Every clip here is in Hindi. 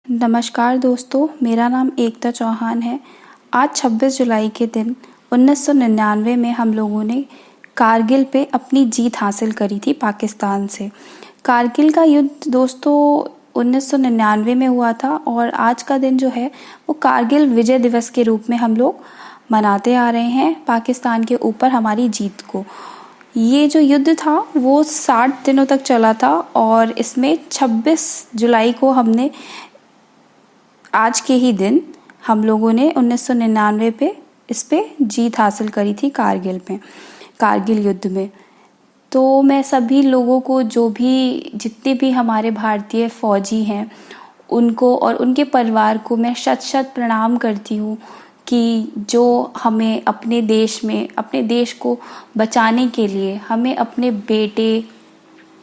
नमस्कार दोस्तों, मेरा नाम एकता चौहान है। आज 26 जुलाई के दिन 1999 में हम लोगों ने कारगिल पे अपनी जीत हासिल करी थी पाकिस्तान से। कारगिल का युद्ध दोस्तों 1999 में हुआ था और आज का दिन जो है वो कारगिल विजय दिवस के रूप में हम लोग मनाते आ रहे हैं पाकिस्तान के ऊपर हमारी जीत को। ये जो युद्ध था वो 60 दिनों तक चला था और इसमें 26 जुलाई को हमने आज के ही दिन हम लोगों ने 1999 पे इस पे जीत हासिल करी थी कारगिल युद्ध में। तो मैं सभी लोगों को जितने भी हमारे भारतीय फौजी हैं उनको और उनके परिवार को मैं शत शत प्रणाम करती हूँ कि जो हमें अपने देश को बचाने के लिए हमें अपने बेटे,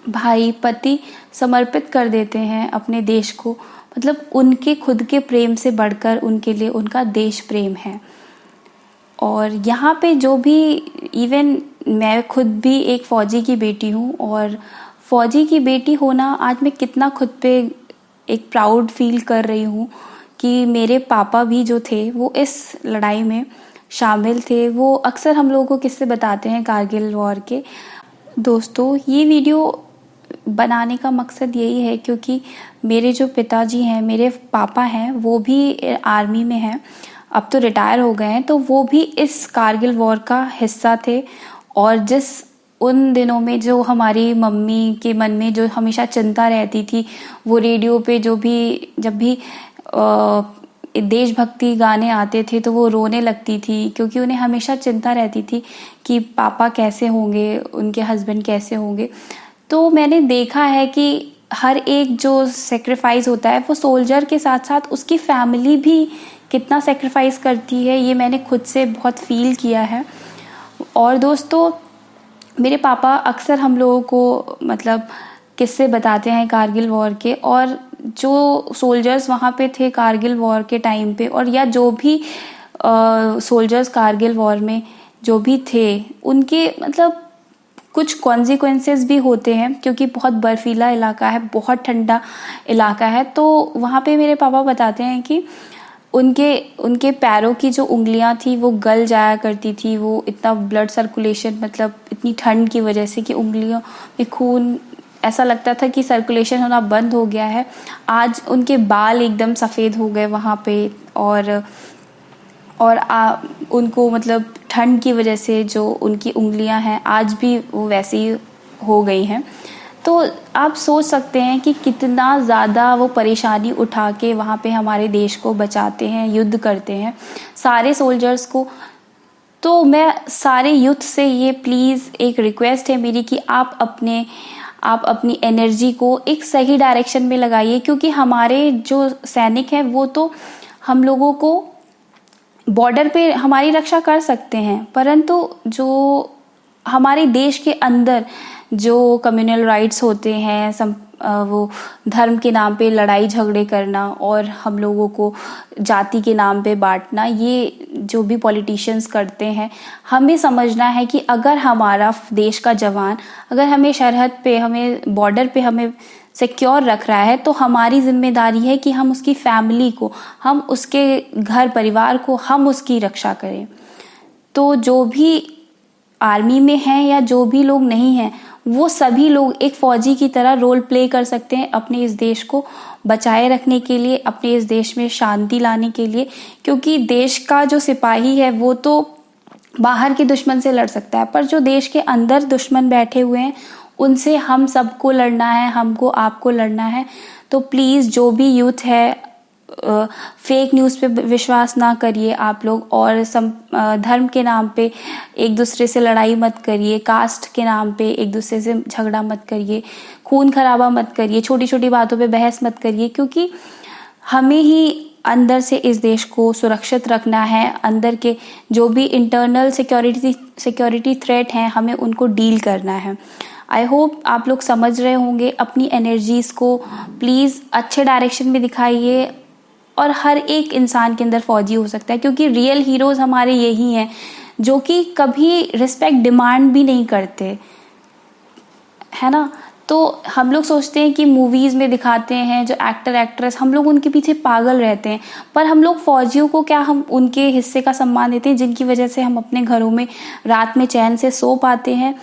भाई, पति समर्पित कर देते हैं अपने देश को। मतलब उनके खुद के प्रेम से बढ़कर उनके लिए उनका देश प्रेम है। और यहाँ पे जो भी इवन मैं खुद भी एक फ़ौजी की बेटी हूँ और फ़ौजी की बेटी होना आज मैं कितना खुद पे एक प्राउड फील कर रही हूँ कि मेरे पापा भी जो थे वो इस लड़ाई में शामिल थे। वो अक्सर हम लोगों को किस्से बताते हैं कारगिल वॉर के। दोस्तों, ये वीडियो बनाने का मकसद यही है क्योंकि मेरे जो पिताजी हैं, मेरे पापा हैं, वो भी आर्मी में हैं, अब तो रिटायर हो गए हैं। तो वो भी इस कारगिल वॉर का हिस्सा थे और जिस उन दिनों में जो हमारी मम्मी के मन में जो हमेशा चिंता रहती थी, वो रेडियो पे जब भी देशभक्ति गाने आते थे तो वो रोने लगती थी क्योंकि उन्हें हमेशा चिंता रहती थी कि पापा कैसे होंगे, उनके हस्बैंड कैसे होंगे। तो मैंने देखा है कि हर एक जो सेक्रीफाइस होता है वो सोल्जर के साथ साथ उसकी फैमिली भी कितना सेक्रीफाइस करती है, ये मैंने खुद से बहुत फील किया है। और दोस्तों, मेरे पापा अक्सर हम लोगों को मतलब किस्से बताते हैं कारगिल वॉर के, और जो सोल्जर्स वहाँ पे थे कारगिल वॉर के टाइम पे और या जो भी सोल्जर्स कारगिल वॉर में जो भी थे उनके मतलब कुछ कॉन्सिक्वेंसेस भी होते हैं क्योंकि बहुत बर्फीला इलाका है, बहुत ठंडा इलाका है। तो वहाँ पे मेरे पापा बताते हैं कि उनके पैरों की जो उंगलियां थी वो गल जाया करती थी। वो इतना ब्लड सर्कुलेशन, मतलब इतनी ठंड की वजह से कि उंगलियों में खून, ऐसा लगता था कि सर्कुलेशन होना बंद हो गया है। आज उनके बाल एकदम सफ़ेद हो गए वहाँ पे और उनको मतलब ठंड की वजह से जो उनकी उंगलियां हैं आज भी वो वैसी हो गई हैं। तो आप सोच सकते हैं कि कितना ज़्यादा वो परेशानी उठा के वहाँ पे हमारे देश को बचाते हैं, युद्ध करते हैं सारे सोल्जर्स को। तो मैं सारे यूथ से ये प्लीज़ एक रिक्वेस्ट है मेरी कि आप अपनी एनर्जी को एक सही डायरेक्शन में लगाइए क्योंकि हमारे जो सैनिक हैं वो तो हम लोगों को बॉर्डर पे हमारी रक्षा कर सकते हैं, परंतु जो हमारे देश के अंदर जो कम्युनल राइट्स होते हैं, वो धर्म के नाम पे लड़ाई झगड़े करना और हम लोगों को जाति के नाम पे बांटना, ये जो भी पॉलिटिशियंस करते हैं, हमें समझना है कि अगर हमारा देश का जवान अगर हमें सरहद पे, हमें बॉर्डर पे हमें सिक्योर रख रहा है तो हमारी जिम्मेदारी है कि हम उसकी फैमिली को, हम उसके घर परिवार को, हम उसकी रक्षा करें। तो जो भी आर्मी में हैं या जो भी लोग नहीं हैं, वो सभी लोग एक फौजी की तरह रोल प्ले कर सकते हैं अपने इस देश को बचाए रखने के लिए, अपने इस देश में शांति लाने के लिए। क्योंकि देश का जो सिपाही है वो तो बाहर के दुश्मन से लड़ सकता है, पर जो देश के अंदर दुश्मन बैठे हुए हैं उनसे हम सबको लड़ना है, हमको आपको लड़ना है। तो प्लीज़ जो भी यूथ है फेक न्यूज़ पे विश्वास ना करिए आप लोग, और धर्म के नाम पे एक दूसरे से लड़ाई मत करिए, कास्ट के नाम पे एक दूसरे से झगड़ा मत करिए, खून खराबा मत करिए, छोटी छोटी बातों पे बहस मत करिए, क्योंकि हमें ही अंदर से इस देश को सुरक्षित रखना है। अंदर के जो भी इंटरनल सिक्योरिटी थ्रेट हैं हमें उनको डील करना है। आई होप आप लोग समझ रहे होंगे। अपनी एनर्जीज़ को प्लीज़ अच्छे डायरेक्शन में दिखाइए और हर एक इंसान के अंदर फौजी हो सकता है, क्योंकि रियल हीरोज़ हमारे यही हैं जो कि कभी रिस्पेक्ट डिमांड भी नहीं करते, है ना। तो तो हम लोग सोचते हैं कि मूवीज़ में दिखाते हैं जो एक्टर एक्ट्रेस, हम लोग उनके पीछे पागल रहते हैं, पर हम लोग फौजियों को क्या हम उनके हिस्से का सम्मान देते हैं जिनकी वजह से हम अपने घरों में रात में चैन से सो पाते हैं।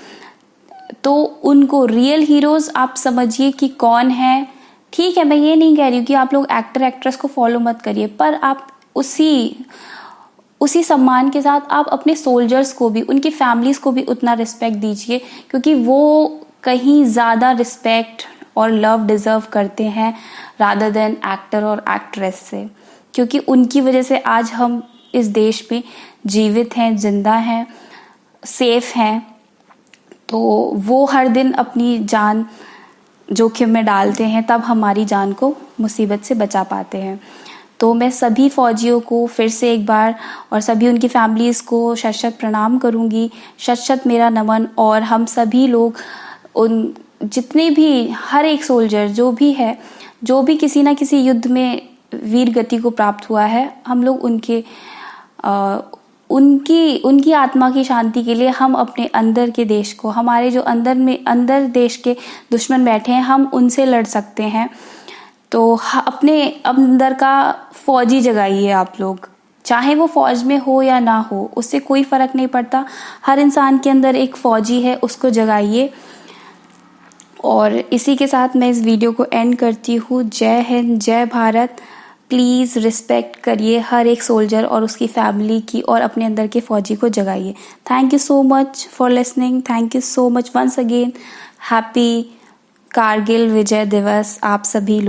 तो उनको रियल हीरोज़ आप समझिए कि कौन है। ठीक है, मैं ये नहीं कह रही हूँ कि आप लोग एक्टर एक्ट्रेस को फॉलो मत करिए, पर आप उसी सम्मान के साथ आप अपने सोल्जर्स को भी, उनकी फैमिलीज को भी उतना रिस्पेक्ट दीजिए, क्योंकि वो कहीं ज़्यादा रिस्पेक्ट और लव डिज़र्व करते हैं रादर देन एक्टर और एक्ट्रेस से, क्योंकि उनकी वजह से आज हम इस देश में जीवित हैं, जिंदा हैं, सेफ हैं। तो वो हर दिन अपनी जान जोखिम में डालते हैं, तब हमारी जान को मुसीबत से बचा पाते हैं। तो मैं सभी फौजियों को फिर से एक बार और सभी उनकी फैमिलीज़ को शत शत प्रणाम करूंगी, शत शत मेरा नमन। और हम सभी लोग, उन जितने भी, हर एक सोल्जर जो भी है, जो भी किसी ना किसी युद्ध में वीर गति को प्राप्त हुआ है, हम लोग उनकी आत्मा की शांति के लिए हम अपने अंदर के देश को, हमारे जो अंदर देश के दुश्मन बैठे हैं, हम उनसे लड़ सकते हैं। तो अपने अंदर का फौजी जगाइए आप लोग, चाहे वो फौज में हो या ना हो, उससे कोई फर्क नहीं पड़ता। हर इंसान के अंदर एक फौजी है, उसको जगाइए। और इसी के साथ मैं इस वीडियो को एंड करती हूँ। जय हिंद, जय भारत। प्लीज़ रिस्पेक्ट करिए हर एक सोल्जर और उसकी फैमिली की, और अपने अंदर के फौजी को जगाइए। Thank you so much for listening. Thank you so much once again. Happy Kargil Vijay Diwas आप सभी लोग।